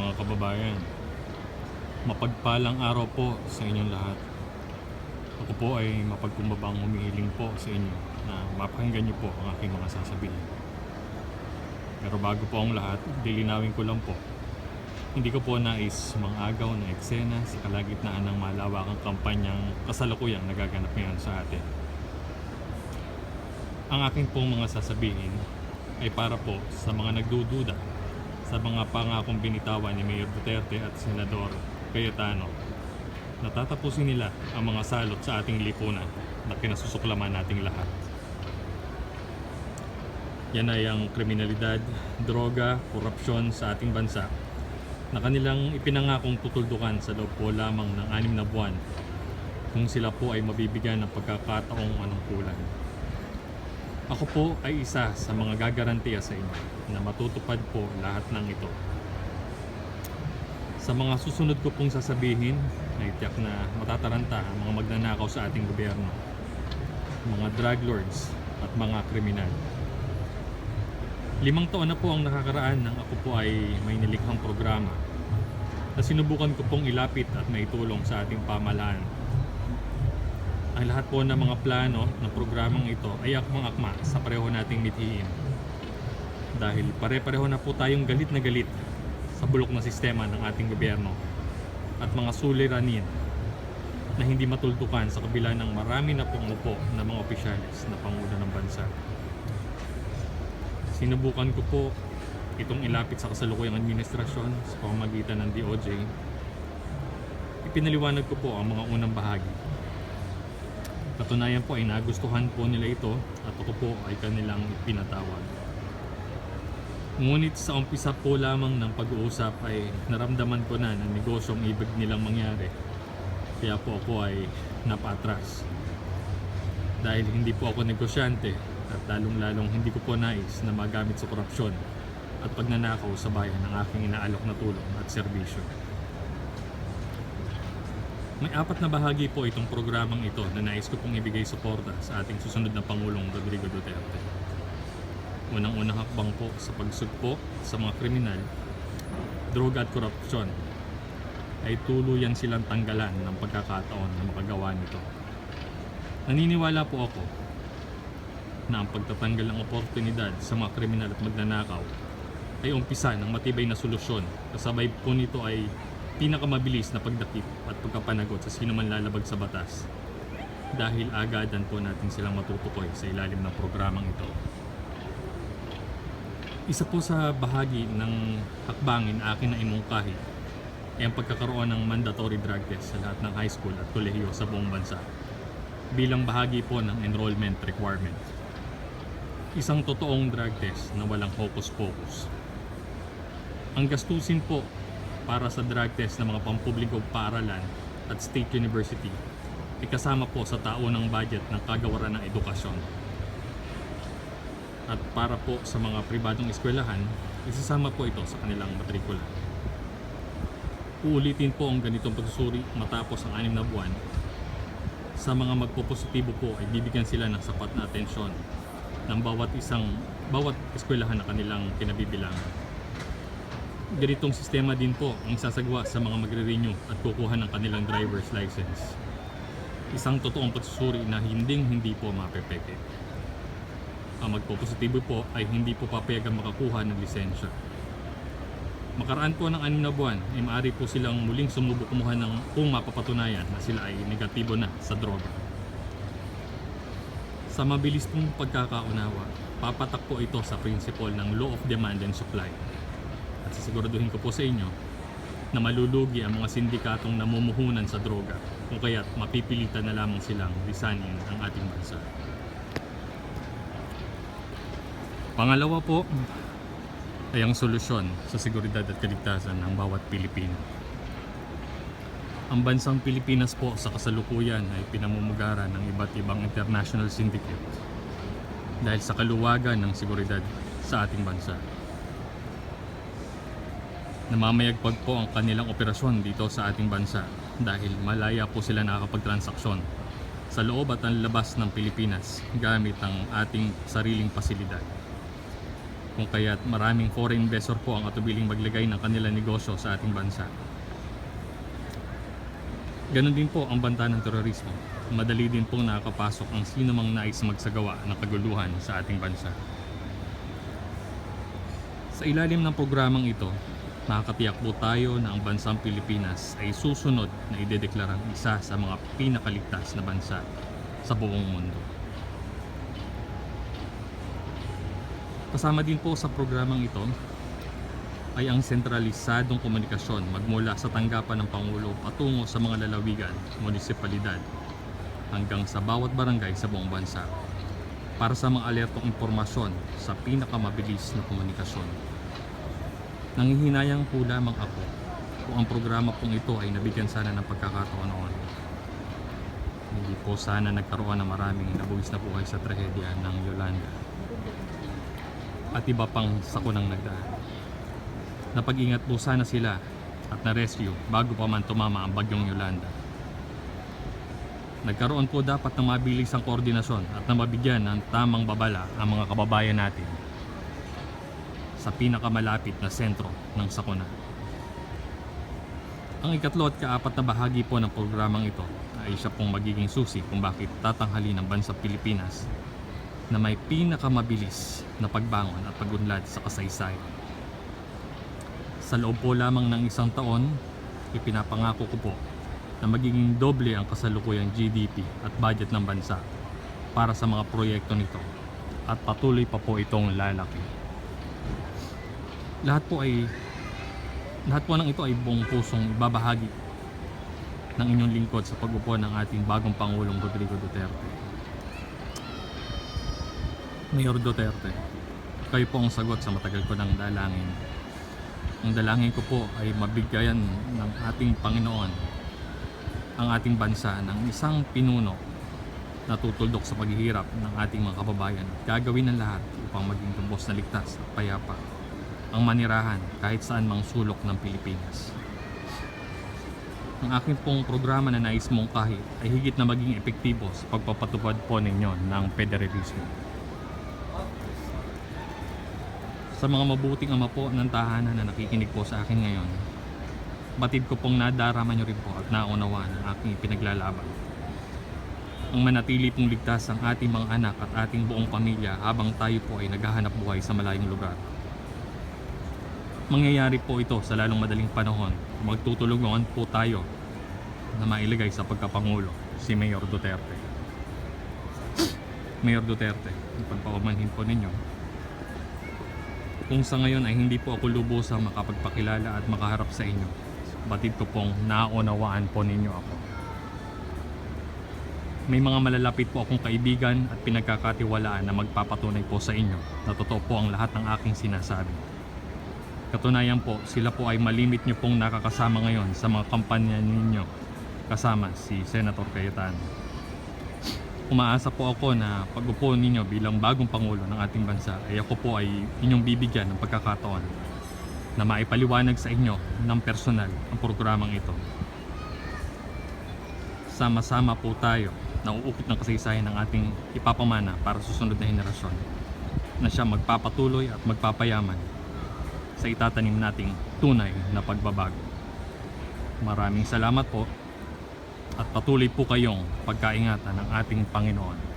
mga kababayan. Mapagpalang araw po sa inyong lahat. Ako po ay mapagkumbabang humihiling po sa inyo na mapakinggan niyo po ang aking mga sasabihin. Pero bago po ang lahat, lilinawin ko lang po. Hindi ko po nais mangagaw ng eksena sa kalagitnaan ng malawakang kampanyang kasalukuyang nagaganap ngayon sa atin. Ang aking pong mga sasabihin ay para po sa mga nagdududa sa mga pangakong binitawan ni Mayor Duterte at Senador Cayetano na tatapusin nila ang mga salot sa ating lipunan na kinasusuklaman nating lahat. Yan ay ang kriminalidad, droga, korupsyon sa ating bansa na kanilang ipinangakong tutuldukan sa loob po lamang ng 6 na buwan kung sila po ay mabibigyan ng pagkakataong manungkulan. Ako po ay isa sa mga gagarantiya sa inyo na matutupad po lahat ng ito. Sa mga susunod ko pong sasabihin, ay tiyak na matataranta ang mga magnanakaw sa ating gobyerno, mga drug lords at mga kriminal. 5 taon na po ang nakakaraan nang ako po ay may nilikhang programa na sinubukan ko pong ilapit at maitulong sa ating pamahalaan. Ang lahat po ng mga plano ng programang ito ay akmang-akma sa pareho nating mithiin. Dahil pare-pareho na po tayong galit na galit sa bulok na sistema ng ating gobyerno at mga suliranin na hindi matultukan sa kabila ng marami na pong upo na mga opisyalis na pangulo ng bansa. Sinubukan ko po itong ilapit sa kasalukuyang administrasyon sa pamamagitan ng DOJ. Ipinaliwanag ko po ang mga unang bahagi. Katunayan po ay nagustuhan po nila ito at ako po ay kanilang ipinatawag. Ngunit sa umpisa po lamang ng pag-uusap ay naramdaman ko na negosyong ibig nilang mangyari. Kaya po ako ay napatras. Dahil hindi po ako negosyante at lalong-lalong hindi ko po nais na magamit sa korupsyon at pagnanakaw sa bayan ng aking inaalok na tulong at serbisyo. May 4 na bahagi po itong programang ito na nais ko pong ibigay suporta sa ating susunod na Pangulong Rodrigo Duterte. Unang-unang hakbang po sa pagsugpo sa mga kriminal, droga at korupsyon ay tuluyan silang tanggalan ng pagkakataon na makagawa nito. Naniniwala po ako na ang pagtatanggal ng oportunidad sa mga kriminal at magnanakaw ay umpisa ng matibay na solusyon. Kasabay po nito ay pinakamabilis na pagdakip at pagkapanagot sa sino man lalabag sa batas, dahil agadan po natin silang matutukoy sa ilalim ng programang ito. Isa po sa bahagi ng hakbangin akin na imungkahi ay ang pagkakaroon ng mandatory drug test sa lahat ng high school at kolehiyo sa buong bansa bilang bahagi po ng enrollment requirement. Isang totoong drug test na walang hocus-pocus. Ang gastusin po para sa drug test ng mga pampublikong paaralan at state university ay kasama po sa taunang budget ng kagawaran ng edukasyon. At para po sa mga pribadong eskwelahan, isasama po ito sa kanilang matrikula. Uulitin po ang ganitong pagsusuri matapos ang 6 na buwan. Sa mga magpopositibo po ay bibigyan sila ng sapat na atensyon ng bawat eskwelahan na kanilang kinabibilangan. Ganitong sistema din po ang sasagwa sa mga magre-renew at kukuha ng kanilang driver's license. Isang totoong pagsusuri na hindi po mapepeke. Ang magpopositibo po ay hindi po papayagang makakuha ng lisensya. Makaraan po ng 6 na buwan ay maaari po silang muling sumubok kumuha ng kung mapapatunayan na sila ay negatibo na sa droga. Sa mabilis pong pagkakaunawa, papatak po ito sa principle ng law of demand and supply. At sisiguraduhin ko po sa inyo na malulugi ang mga sindikatong namumuhunan sa droga kung kaya't mapipilitan na lamang silang lisanin ang ating bansa. Pangalawa po ay ang solusyon sa seguridad at kaligtasan ng bawat Pilipino. Ang bansang Pilipinas po sa kasalukuyan ay pinamumugaran ng iba't ibang international syndicate dahil sa kaluwagan ng seguridad sa ating bansa. Namamayagpag po ang kanilang operasyon dito sa ating bansa dahil malaya po sila nakakapagtransaksyon sa loob at ang labas ng Pilipinas gamit ang ating sariling pasilidad. kung kaya't maraming foreign investor po ang atubiling maglagay ng kanilang negosyo sa ating bansa. Ganon din po ang banta ng terorismo. Madali din pong nakakapasok ang sino mang nais magsagawa ng kaguluhan sa ating bansa. Sa ilalim ng programang ito, nakakatiyak po tayo na ang bansang Pilipinas ay susunod na idedeklarang isa sa mga pinakaligtas na bansa sa buong mundo. Kasama din po sa programang ito ay ang sentralisadong komunikasyon magmula sa tanggapan ng Pangulo patungo sa mga lalawigan, munisipalidad hanggang sa bawat barangay sa buong bansa para sa mga alertong impormasyon sa pinakamabilis na komunikasyon. Nanghihinayang po lamang ako kung ang programa pong ito ay nabigyan sana ng pagkakataon noon. Hindi po sana nagkaroon ng maraming nabuwis na buhay sa trahedya ng Yolanda at iba pang sakunang nagdaan. Napag-ingat po sana sila at na-rescue bago pa man tumama ang bagyong Yolanda. Nagkaroon po dapat ng mabilisang koordinasyon at na mabigyan ng tamang babala ang mga kababayan natin sa pinakamalapit na sentro ng sakuna. Ang ikatlo at kaapat na bahagi po ng programang ito ay siya pong magiging susi kung bakit tatanghali ng bansang Pilipinas na may pinakamabilis na pagbangon at pagunlad sa kasaysayan. Sa loob po lamang ng isang taon, ipinapangako ko po na magiging doble ang kasalukuyang GDP at budget ng bansa para sa mga proyekto nito at patuloy pa po itong lalaki. Lahat po ng ito ay buong pusong ibabahagi ng inyong lingkod sa pag-upo ng ating bagong Pangulong Rodrigo Duterte. Mayor Duterte, kayo po ang sagot sa matagal ko ng dalangin. Ang dalangin ko po ay mabigyan ng ating Panginoon ang ating bansa ng isang pinuno na tutuldok sa paghihirap ng ating mga kababayan at gagawin ng lahat upang maging lubos na ligtas at payapa ang manirahan kahit saan mang sulok ng Pilipinas. Ang aking pong programa na nais mong kahit ay higit na maging epektibo sa pagpapatupad po ninyo ng federalismo. Sa mga mabuting ama po ng tahanan na nakikinig po sa akin ngayon, batid ko pong nadarama nyo rin po at naunawaan ang aking pinaglalaban. Ang manatili pong ligtas ang ating mga anak at ating buong pamilya habang tayo po ay naghahanap buhay sa malayong lugar. Mangyayari po ito sa lalong madaling panahon. Magtutulungan po tayo na mailagay sa pagkapangulo si Mayor Duterte. Mayor Duterte, ipagpaumanhin po ninyo. Kung sa ngayon ay hindi po ako lubusang makapagpakilala at makaharap sa inyo, batid ko pong naunawaan po ninyo ako. May mga malalapit po akong kaibigan at pinagkakatiwalaan na magpapatunay po sa inyo na totoo po ang lahat ng aking sinasabi. Katunayan po, sila po ay malimit nyo pong nakakasama ngayon sa mga kampanya ninyo kasama si Senator Cayetano. Umaasa po ako na pag-upo ninyo bilang bagong Pangulo ng ating bansa ay ako po ay inyong bibigyan ng pagkakataon na maipaliwanag sa inyo ng personal ang programang ito. Sama-sama po tayo na uukit ng kasaysayan ng ating ipapamana para sa susunod na henerasyon na siya magpapatuloy at magpapayaman sa itatanim nating tunay na pagbabago. Maraming salamat po at patuloy po kayong pagkaingatan ng ating Panginoon.